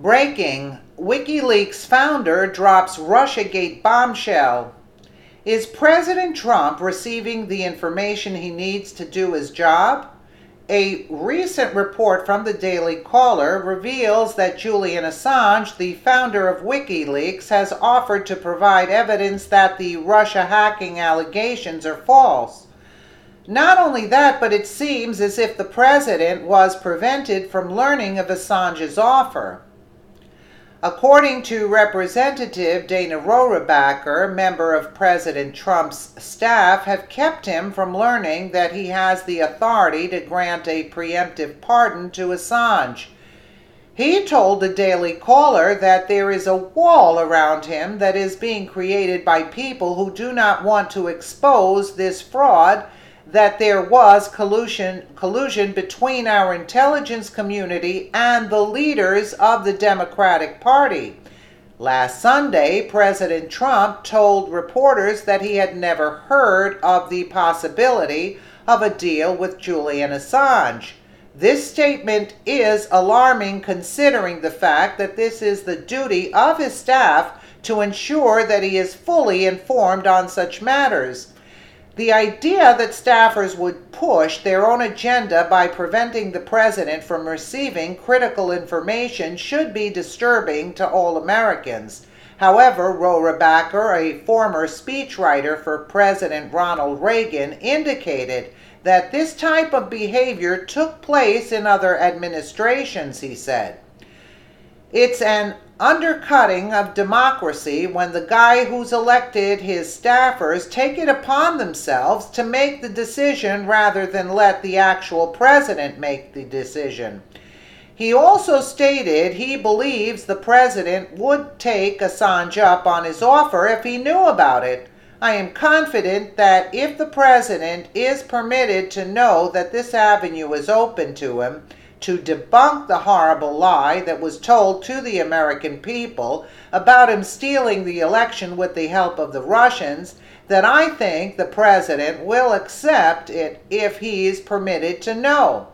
Breaking: Wikileaks founder drops Russiagate bombshell. Is President Trump receiving the information he needs to do his job? A recent report from the Daily Caller reveals that Julian Assange, the founder of Wikileaks, has offered to provide evidence that the Russia hacking allegations are false. Not only that, but it seems as if the president was prevented from learning of Assange's offer. According to Representative Dana Rohrabacher, member of President Trump's staff have kept him from learning that he has the authority to grant a preemptive pardon to Assange. He told the Daily Caller that there is a wall around him that is being created by people who do not want to expose this fraud, that there was collusion between our intelligence community and the leaders of the Democratic Party. Last Sunday, President Trump told reporters that he had never heard of the possibility of a deal with Julian Assange. This statement is alarming considering the fact that this is the duty of his staff to ensure that he is fully informed on such matters. The idea that staffers would push their own agenda by preventing the president from receiving critical information should be disturbing to all Americans. However, Rohrabacher, a former speechwriter for President Ronald Reagan, indicated that this type of behavior took place in other administrations, he said. It's an undercutting of democracy when the guy who's elected his staffers take it upon themselves to make the decision rather than let the actual president make the decision. He also stated he believes the president would take Assange up on his offer if he knew about it. I am confident that if the president is permitted to know that this avenue is open to him, to debunk the horrible lie that was told to the American people about him stealing the election with the help of the Russians, then I think the president will accept it if he is permitted to know.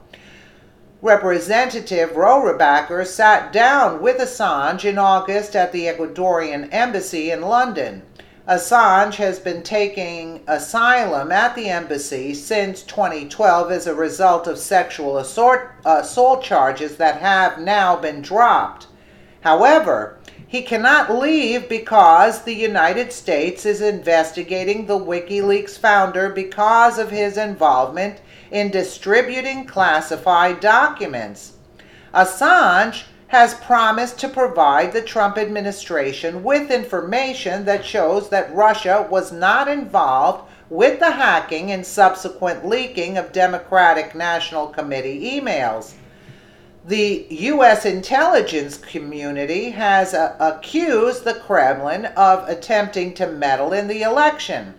Representative Rohrabacher sat down with Assange in August at the Ecuadorian embassy in London. Assange has been taking asylum at the embassy since 2012 as a result of sexual assault charges that have now been dropped. However, he cannot leave because the United States is investigating the Wikileaks founder because of his involvement in distributing classified documents. Assange has promised to provide the Trump administration with information that shows that Russia was not involved with the hacking and subsequent leaking of Democratic National Committee emails. The U.S. intelligence community has accused the Kremlin of attempting to meddle in the election.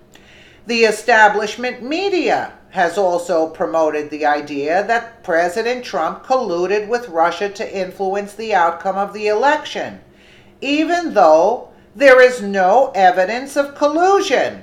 The establishment media has also promoted the idea that President Trump colluded with Russia to influence the outcome of the election, even though there is no evidence of collusion.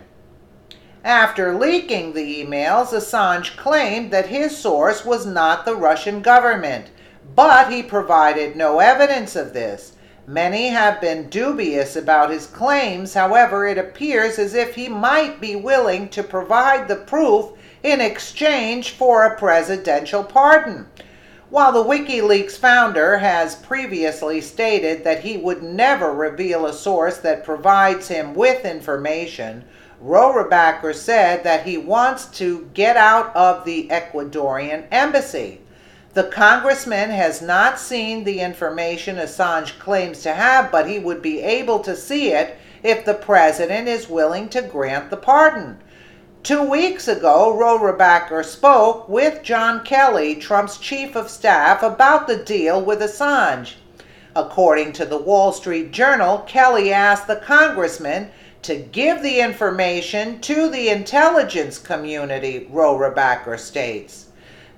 After leaking the emails, Assange claimed that his source was not the Russian government, but he provided no evidence of this. Many have been dubious about his claims. However, it appears as if he might be willing to provide the proof in exchange for a presidential pardon. While the Wikileaks founder has previously stated that he would never reveal a source that provides him with information, Rohrabacher said that he wants to get out of the Ecuadorian embassy. The congressman has not seen the information Assange claims to have, but he would be able to see it if the president is willing to grant the pardon. 2 weeks ago, Rohrabacher spoke with John Kelly, Trump's chief of staff, about the deal with Assange. According to the Wall Street Journal, Kelly asked the congressman to give the information to the intelligence community, Rohrabacher states.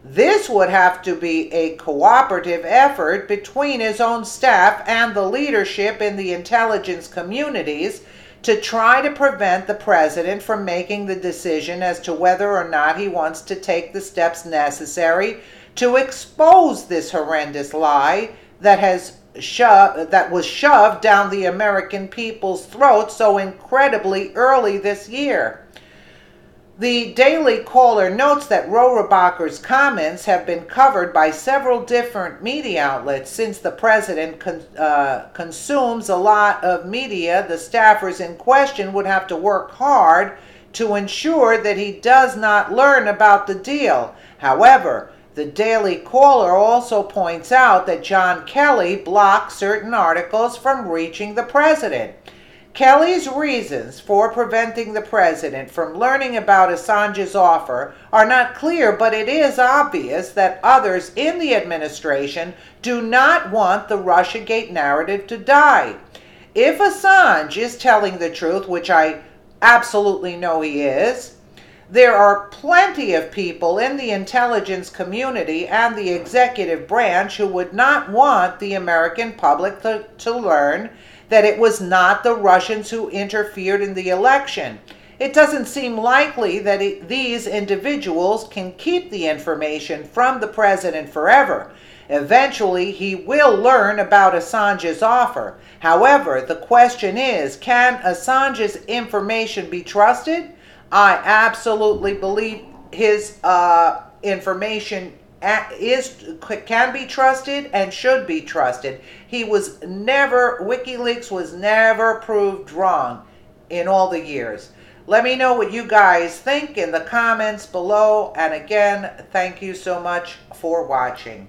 This would have to be a cooperative effort between his own staff and the leadership in the intelligence communities to try to prevent the president from making the decision as to whether or not he wants to take the steps necessary to expose this horrendous lie that has shoved down the American people's throats so incredibly early this year. The Daily Caller notes that Rohrabacher's comments have been covered by several different media outlets. Since the president consumes a lot of media, the staffers in question would have to work hard to ensure that he does not learn about the deal. However, the Daily Caller also points out that John Kelly blocked certain articles from reaching the president. Kelly's reasons for preventing the president from learning about Assange's offer are not clear, but it is obvious that others in the administration do not want the Russiagate narrative to die. If Assange is telling the truth, which I absolutely know he is, there are plenty of people in the intelligence community and the executive branch who would not want the American public to learn that it was not the Russians who interfered in the election. It doesn't seem likely that these individuals can keep the information from the president forever. Eventually, he will learn about Assange's offer. However, the question is, can Assange's information be trusted? I absolutely believe his information can be trusted and should be trusted. Wikileaks was never proved wrong in all the years. Let me know what you guys think in the comments below. And again, thank you so much for watching.